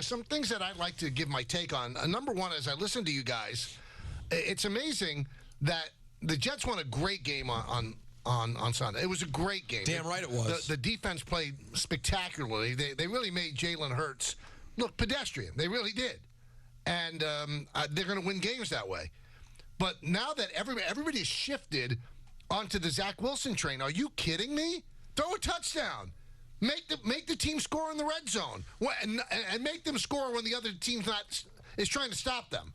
some things that I'd like to give my take on. Number one, as I listen to you guys, it's amazing that the Jets won a great game on Sunday. It was a great game. Damn right it was. The defense played spectacularly. They really made Jalen Hurts look pedestrian. They really did. And they're going to win games that way. But now that everybody's shifted onto the Zach Wilson train, are you kidding me? Throw a touchdown. Make the team score in the red zone. And make them score when the other team's is trying to stop them.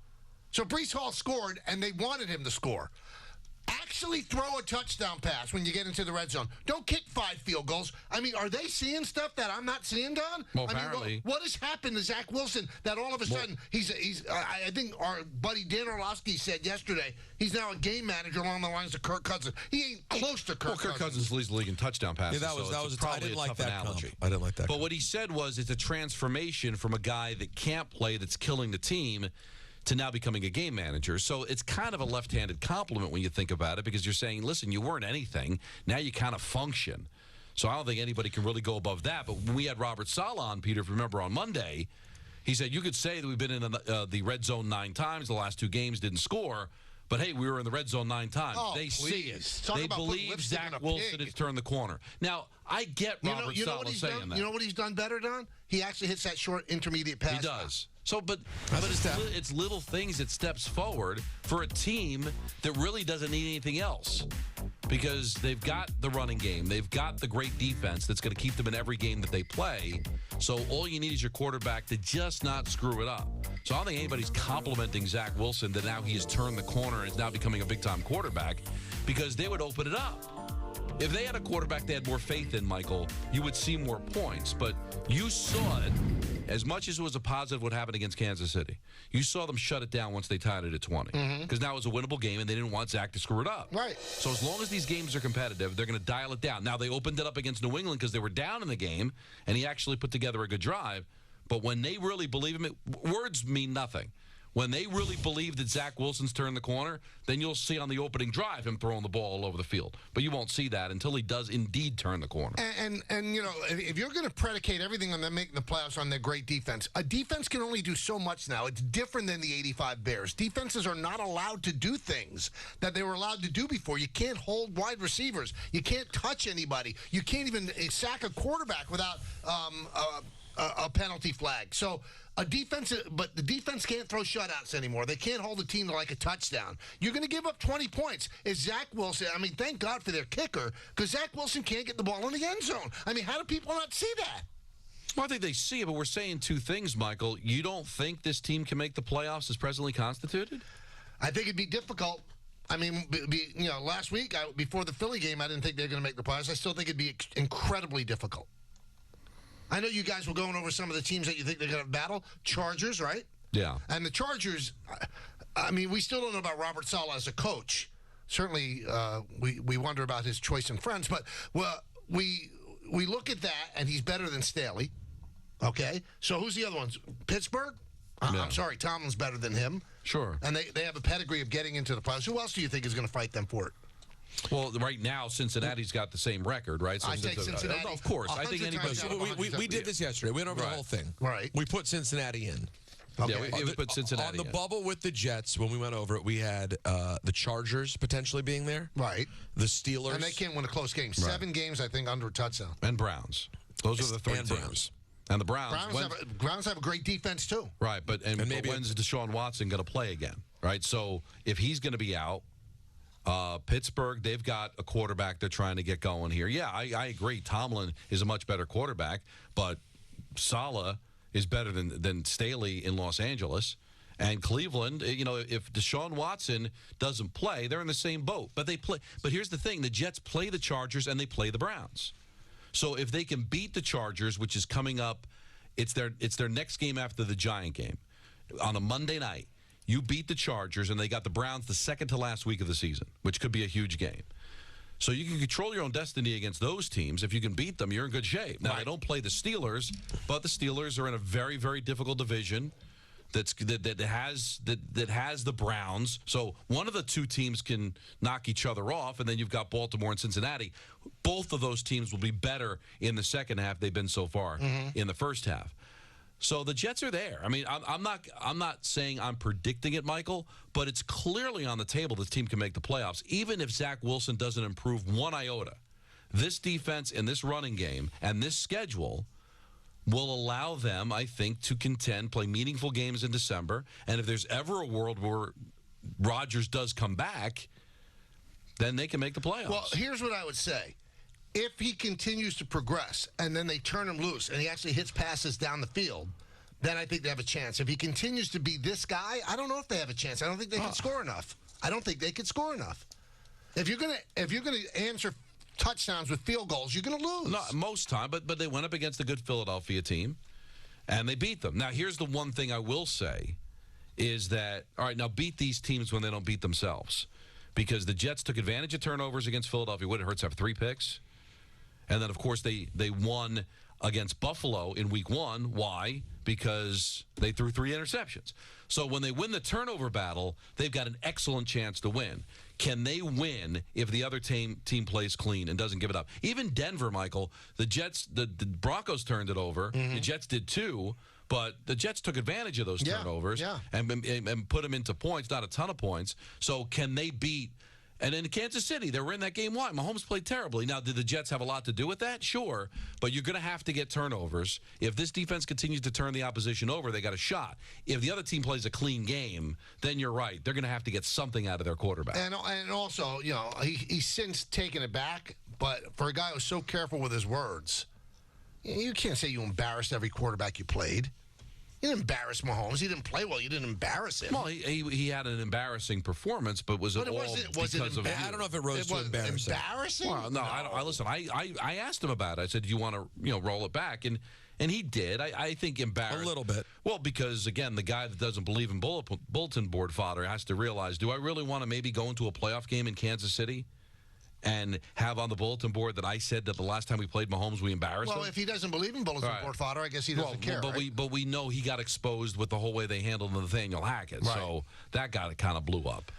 So Breece Hall scored, and they wanted him to score. Actually throw a touchdown pass when you get into the red zone. Don't kick 5 field goals. I mean, are they seeing stuff that I'm not seeing, Don? Well, apparently. What has happened to Zach Wilson that all of a sudden he's I think our buddy Dan Orlovsky said yesterday he's now a game manager along the lines of Kirk Cousins. He ain't close to Kirk Cousins. Kirk Cousins leads the league in touchdown passes. Yeah, that was probably I didn't a like tough that analogy. I didn't like that. But what he said was it's a transformation from a guy that can't play, that's killing the team, to now becoming a game manager. So it's kind of a left-handed compliment when you think about it, because you're saying, listen, you weren't anything. Now you kind of function. So I don't think anybody can really go above that. But when we had Robert Saleh on, Peter, if you remember, on Monday, he said, you could say that we've been in the red zone 9 times. The last 2 games didn't score. But, hey, we were in the red zone 9 times. Oh, they see it. Talk They about believe Zach Wilson has turned the corner. Now, I get Robert Saleh saying that. You know what he's done better, Don? He actually hits that short intermediate pass. He does. So, but it's little things that steps forward for a team that really doesn't need anything else, because they've got the running game. They've got the great defense that's going to keep them in every game that they play. So all you need is your quarterback to just not screw it up. So I don't think anybody's complimenting Zach Wilson that now he has turned the corner and is now becoming a big-time quarterback, because they would open it up. If they had a quarterback they had more faith in, Michael, you would see more points. But you saw it. As much as it was a positive what happened against Kansas City, you saw them shut it down once they tied it at 20. Because now it was a winnable game, and they didn't want Zach to screw it up. Right. So as long as these games are competitive, they're going to dial it down. Now, they opened it up against New England because they were down in the game, and he actually put together a good drive. But when they really believe him, words mean nothing. When they really believe that Zach Wilson's turned the corner, then you'll see on the opening drive him throwing the ball all over the field. But you won't see that until he does indeed turn the corner. And you know, if you're going to predicate everything on them making the playoffs on their great defense, a defense can only do so much now. It's different than the 85 Bears. Defenses are not allowed to do things that they were allowed to do before. You can't hold wide receivers. You can't touch anybody. You can't even sack a quarterback without a penalty flag. So but the defense can't throw shutouts anymore. They can't hold a team to like a touchdown. You're going to give up 20 points. Is Zach Wilson? I mean, thank God for their kicker, because Zach Wilson can't get the ball in the end zone. I mean, how do people not see that? Well, I think they see it, but we're saying 2 things, Michael. You don't think this team can make the playoffs as presently constituted? I think it'd be difficult. I mean, last week, before the Philly game, I didn't think they were going to make the playoffs. I still think it'd be incredibly difficult. I know you guys were going over some of the teams that you think they're going to battle. Chargers, right? Yeah. And the Chargers, I mean, we still don't know about Robert Saleh as a coach. Certainly, we wonder about his choice in friends. But we look at that, and he's better than Staley. Okay? So who's the other ones? Pittsburgh? Yeah. I'm sorry, Tomlin's better than him. Sure. And they have a pedigree of getting into the playoffs. Who else do you think is going to fight them for it? Well, right now, Cincinnati's got the same record, right? So I take Cincinnati. Of course. I think anybody. We did this yesterday. We went over the whole thing. Right. We put Cincinnati in. Okay. Yeah, we put Cincinnati on the bubble with the Jets. When we went over it, we had the Chargers potentially being there. Right. The Steelers. And they can't win a close game. 7 games, I think, under a touchdown. And Browns. Those are the 3 teams. Browns. And the Browns. Browns have a great defense, too. Right. But maybe when's Deshaun Watson going to play again? Right. So if he's going to be out, Pittsburgh, they've got a quarterback they're trying to get going here. Yeah, I agree. Tomlin is a much better quarterback, but Saleh is better than Staley in Los Angeles. And Cleveland, if Deshaun Watson doesn't play, they're in the same boat. But they play. But here's the thing: the Jets play the Chargers and they play the Browns. So if they can beat the Chargers, which is coming up, it's their next game after the Giant game on a Monday night. You beat the Chargers, and they got the Browns the second to last week of the season, which could be a huge game. So you can control your own destiny against those teams. If you can beat them, you're in good shape. Now, They don't play the Steelers, but the Steelers are in a very, very difficult division that has the Browns. So one of the 2 teams can knock each other off, and then you've got Baltimore and Cincinnati. Both of those teams will be better in the second half they've been so far in the first half. So the Jets are there. I mean, I'm not saying I'm predicting it, Michael, but it's clearly on the table this team can make the playoffs, even if Zach Wilson doesn't improve one iota. This defense and this running game and this schedule will allow them, I think, to contend, play meaningful games in December. And if there's ever a world where Rodgers does come back, then they can make the playoffs. Well, here's what I would say. If he continues to progress and then they turn him loose and he actually hits passes down the field, then I think they have a chance. If he continues to be this guy, I don't know if they have a chance. I don't think they can score enough. I don't think they could score enough. If you're gonna answer touchdowns with field goals, you're gonna lose. No, most time, but they went up against a good Philadelphia team and they beat them. Now, here's the one thing I will say is that, all right, now beat these teams when they don't beat themselves. Because the Jets took advantage of turnovers against Philadelphia. What did Hurts have, 3 picks? And then, of course, they won against Buffalo in week 1. Why? Because they threw 3 interceptions. So when they win the turnover battle, they've got an excellent chance to win. Can they win if the other team plays clean and doesn't give it up? Even Denver, Michael, the Broncos turned it over. The Jets did too. But the Jets took advantage of those turnovers and put them into points, not a ton of points. So can they beat? And in Kansas City, they were in that game. Why? Mahomes played terribly. Now, did the Jets have a lot to do with that? Sure. But you're going to have to get turnovers. If this defense continues to turn the opposition over, they got a shot. If the other team plays a clean game, then you're right. They're going to have to get something out of their quarterback. And also, you know, he's since taken it back. But for a guy who's so careful with his words, you can't say you embarrassed every quarterback you played. You didn't embarrass Mahomes. He didn't play well. You didn't embarrass him. Well, he had an embarrassing performance, but was it all because of you? I don't know if it rose to embarrassing. Embarrassing? Well, no. I listen. I asked him about it. I said, "Do you want to roll it back?" And he did. I think embarrassed a little bit. Well, because again, the guy that doesn't believe in bulletin board fodder has to realize: do I really want to maybe go into a playoff game in Kansas City? And have on the bulletin board that I said that the last time we played Mahomes, we embarrassed him? Well, if he doesn't believe in bulletin board fodder, I guess he doesn't care. But we know he got exposed with the whole way they handled Nathaniel Hackett. Right. So that kind of blew up.